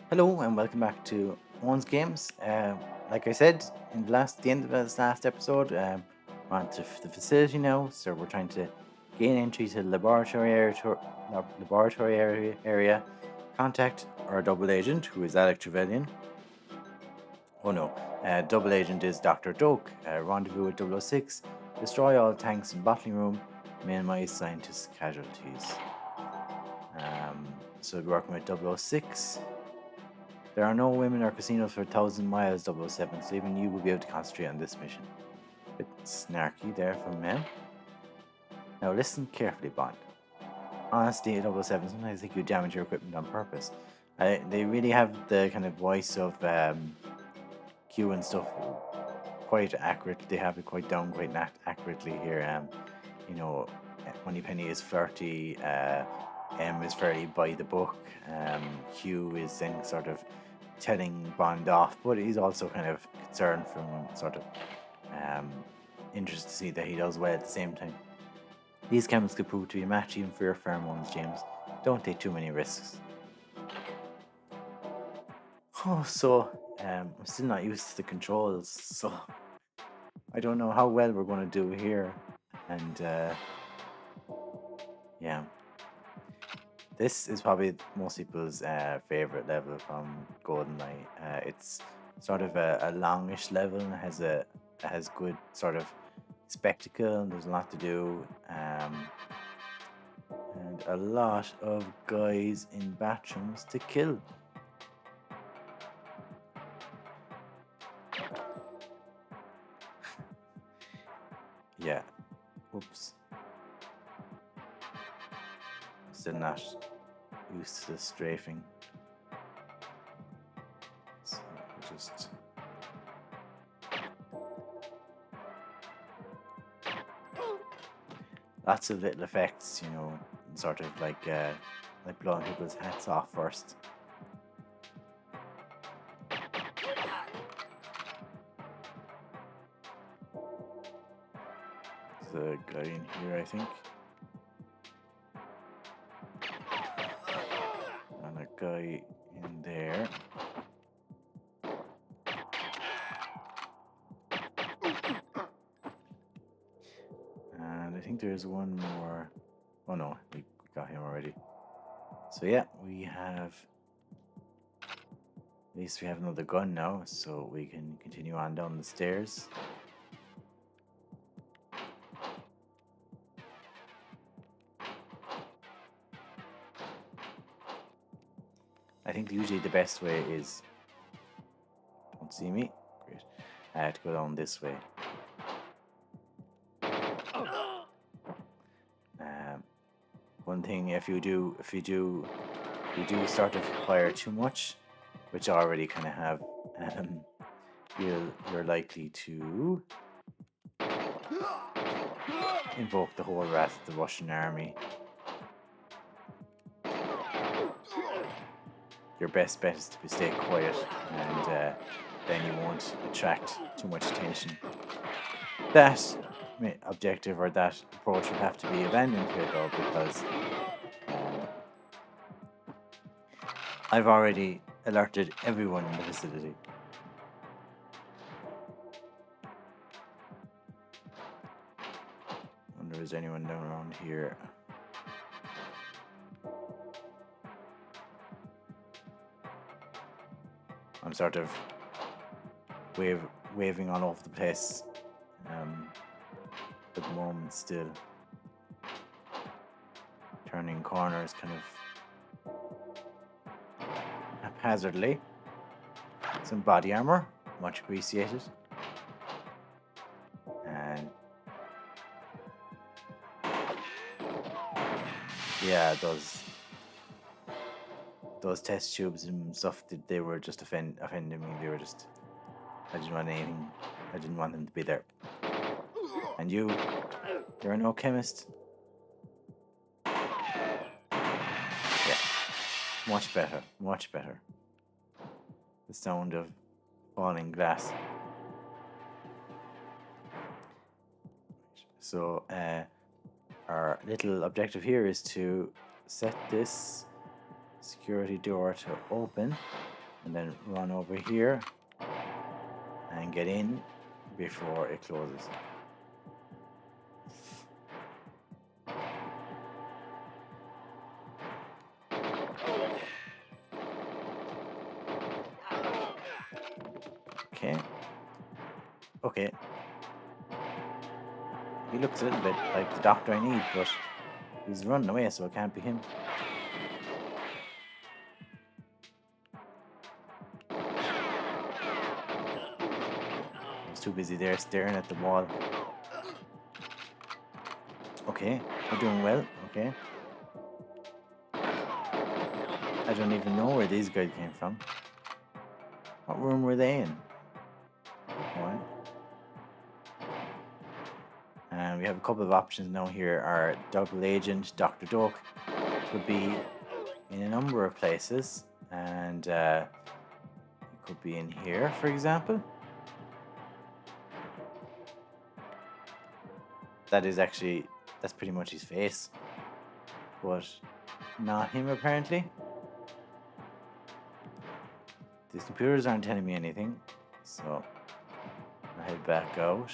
Hello and welcome back to Owen's Games. Like I said in the end of this last episode, we're on to the facility now. So we're trying to gain entry to the laboratory area. Contact our double agent, who is Alec Trevelyan. Oh no, double agent is Dr. Doak. Rendezvous with 006. Destroy all tanks in bottling room. Minimize scientists' casualties. So we're working with 006. There are no women or casinos for 1,000 miles 007, so even you will be able to concentrate on this mission. Bit snarky there from men. Now listen carefully, Bond. Honestly, 007, sometimes I think you damage your equipment on purpose. They really have the kind of voice of Q and stuff quite accurate. They have it quite down quite accurately here. You know, Moneypenny is flirty, M is very by the book, Q is then sort of telling Bond off, but he's also kind of concerned from sort of interest to see that he does well at the same time. These chemicals could prove to be a match even for your pheromones, James. Don't take too many risks. I'm still not used to the controls, so I don't know how well we're going to do here. And yeah, this is probably most people's favorite level from GoldenEye. It's sort of a longish level and has good sort of spectacle. There's a lot to do, and a lot of guys in bathrooms to kill. Yeah. Oops. Still not used to the strafing. So just lots of little effects, sort of like blowing people's hats off first. There's a guy in here, I think. And a guy in there. And I think there's one more. Oh no, we got him already. So yeah, at least we have another gun now, so we can continue on down the stairs. I think usually the best way is, don't see me, great, to go down this way. One thing, if you do start to fire too much, which I already kind of have, you're likely to invoke the whole wrath of the Russian army. Your best bet is to stay quiet, and then you won't attract too much attention. That objective or that approach would have to be abandoned here, though, because I've already alerted everyone in the facility. Wonder is anyone down around here? I'm sort of waving all over the place at the moment still. Turning corners kind of haphazardly. Some body armor, much appreciated. And yeah, those test tubes and stuff, they were just offending me. They were just, I didn't want them to be there. And you're no chemist. Yeah, much better. The sound of falling glass. So our little objective here is to set this security door to open, and then run over here and get in before it closes. Okay. Okay. He looks a little bit like the doctor I need, but he's running away, so it can't be him. He's too busy there staring at the wall. Okay, we're doing well. Okay. I don't even know where these guys came from. What room were they in? Good point. And we have a couple of options now here. Our double agent, Dr. Doak, could be in a number of places. And it could be in here, for example. That's pretty much his face. But not him, apparently. These computers aren't telling me anything. So I'll head back out.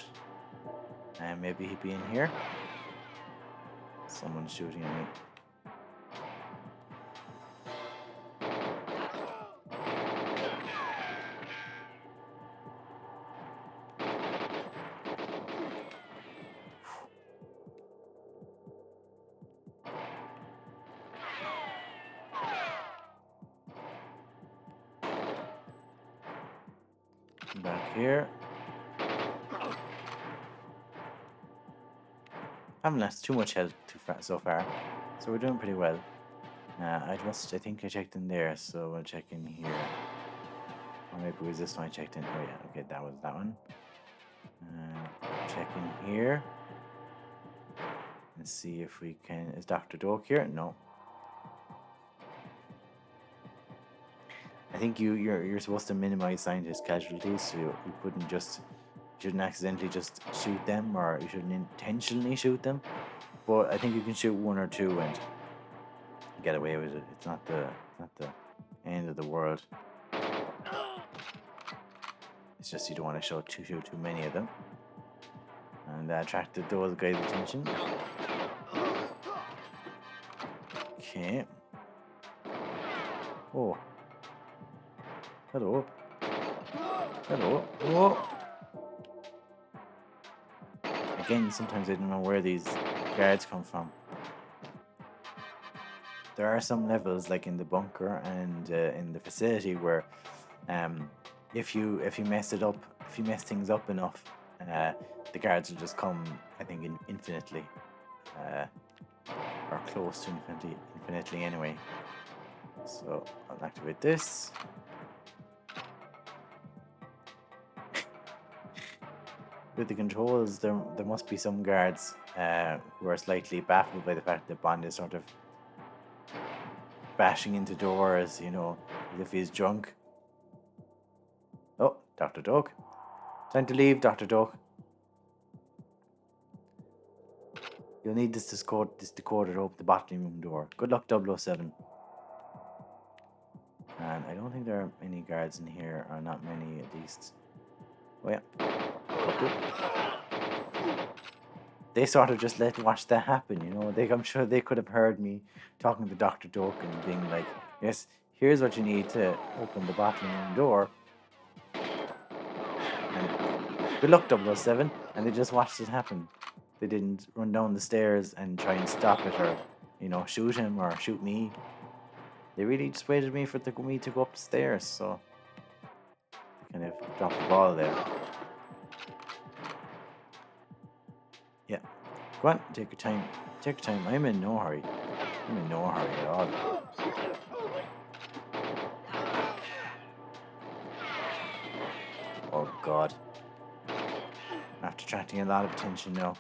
And maybe he'd be in here. Someone's shooting at me. Back here. Haven't lost too much health so far, so we're doing pretty well. I think I checked in there, so we'll check in here. Or maybe it was this one I checked in. Oh yeah, okay, that was that one. Check in here. And see if we can... Is Dr. Doak here? No. I think you're supposed to minimize scientist casualties, so you shouldn't accidentally just shoot them, or you shouldn't intentionally shoot them. But I think you can shoot one or two and get away with it. It's not the end of the world. It's just you don't want to shoot too many of them. And that attracted those guys' attention. Okay. Oh. Hello. Hello. Oh. Again, sometimes I don't know where these guards come from. There are some levels, like in the bunker and in the facility, where if you mess things up enough, the guards will just come, I think, infinitely, or close to infinitely anyway. So I'll activate this. With the controls, there must be some guards who are slightly baffled by the fact that Bond is sort of bashing into doors, as if he's drunk. Oh, Dr. Doak. Time to leave, Dr. Doak. You'll need this decoder to open the bottling room door. Good luck, 007. And I don't think there are any guards in here, or not many at least. Oh yeah. They sort of just watch that happen, I'm sure they could have heard me talking to Dr. Doak and being like, yes, here's what you need to open the bottling room door. And good luck, 007. And they just watched it happen. They didn't run down the stairs and try and stop it, or, shoot him or shoot me. They really just waited for me to go up the stairs, so they kind of dropped the ball there. Yeah. Go on, take your time. Take your time. I'm in no hurry. I'm in no hurry at all. Oh God. After attracting a lot of attention now.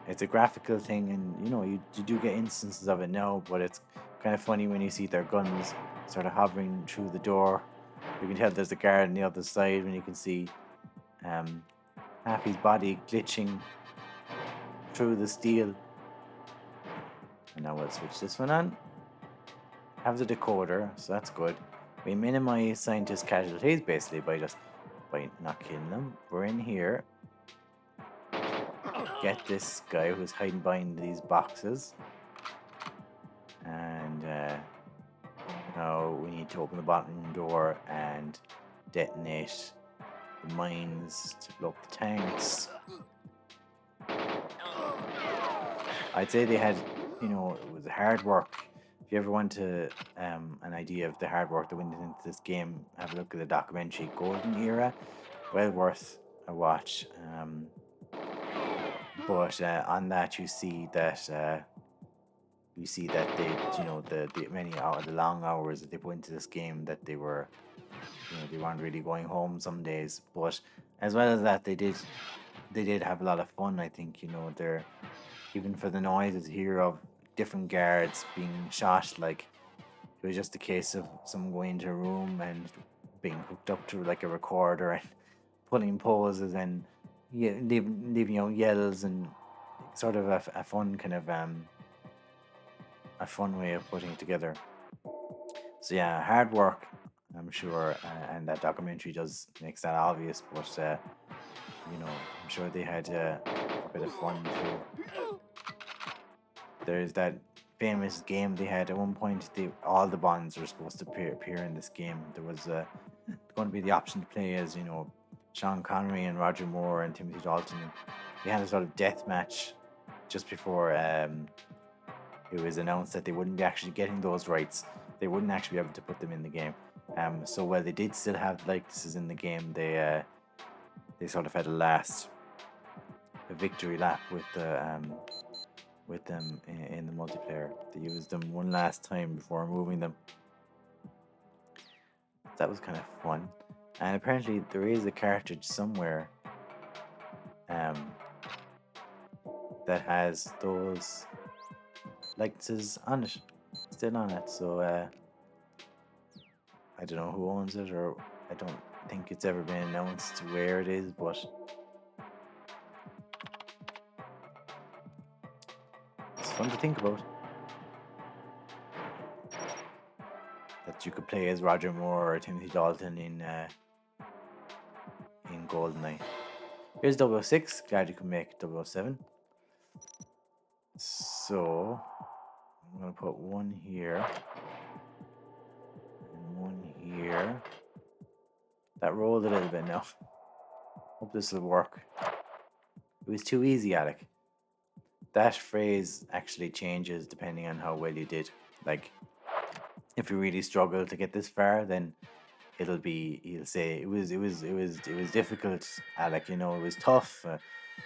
It's a graphical thing, and you do get instances of it now, but it's kind of funny when you see their guns sort of hovering through the door. You can tell there's a guard on the other side when you can see half his body glitching through the steel And now we'll switch this one on. Have the decoder, so that's good. We minimize scientist casualties basically by not killing them. We're in here. Get this guy who's hiding behind these boxes. And now we need to open the bottom door and detonate the mines to blow up the tanks. I'd say they had, it was hard work. If you ever want to an idea of the hard work that went into this game, have a look at the documentary Golden Era. Well worth a watch. But on that you see that they, the many hours, the long hours that they put into this game, that they were, they weren't really going home some days. But as well as that, they did have a lot of fun. I think, they're, even for the noises here of different guards being shot, like it was just a case of someone going into a room and being hooked up to like a recorder and pulling poses and leaving out yells, and sort of a fun kind of a fun way of putting it together. So yeah, hard work, I'm sure, and that documentary makes that obvious. But I'm sure they had a bit of fun too. There's that famous game they had at one point. All the Bonds were supposed to appear in this game. There was going to be the option to play as Sean Connery and Roger Moore and Timothy Dalton. And they had a sort of death match just before it was announced that they wouldn't be actually getting those rights. They wouldn't actually be able to put them in the game. So while they did still have likenesses in the game, they sort of had a victory lap with them in the multiplayer. They used them one last time before moving them. That was kind of fun. And apparently there is a cartridge somewhere that has those likenesses on it, still on it. So I don't know who owns it, or I don't think it's ever been announced where it is, but it's fun to think about. That you could play as Roger Moore or Timothy Dalton in GoldenEye. Here's 006. Glad you could make 007. So I'm going to put one here and one here. That rolled a little bit now. Hope this will work. It was too easy, Alec. That phrase actually changes depending on how well you did. Like, if you really struggle to get this far, then he'll say it was difficult, Alec. It was tough.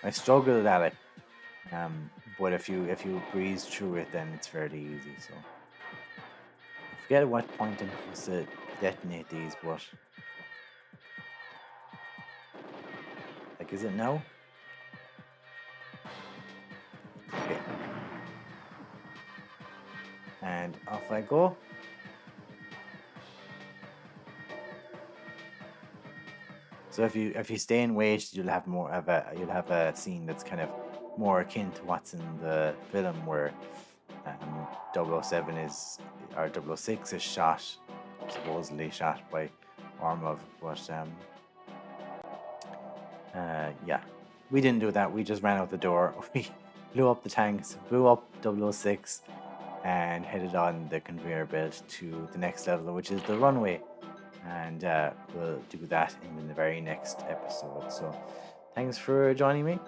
I struggled, Alec. But if you breeze through it, then it's fairly easy. So I forget at what point I'm supposed to detonate these, but like, is it now? Okay. And off I go. So if you stay in wait, you'll have a scene that's kind of more akin to what's in the film, where 007 or 006 is supposedly shot by Ormov. But yeah, we didn't do that. We just ran out the door. We blew up the tanks, blew up 006, and headed on the conveyor belt to the next level, which is the runway. And we'll do that in the very next episode. So thanks for joining me.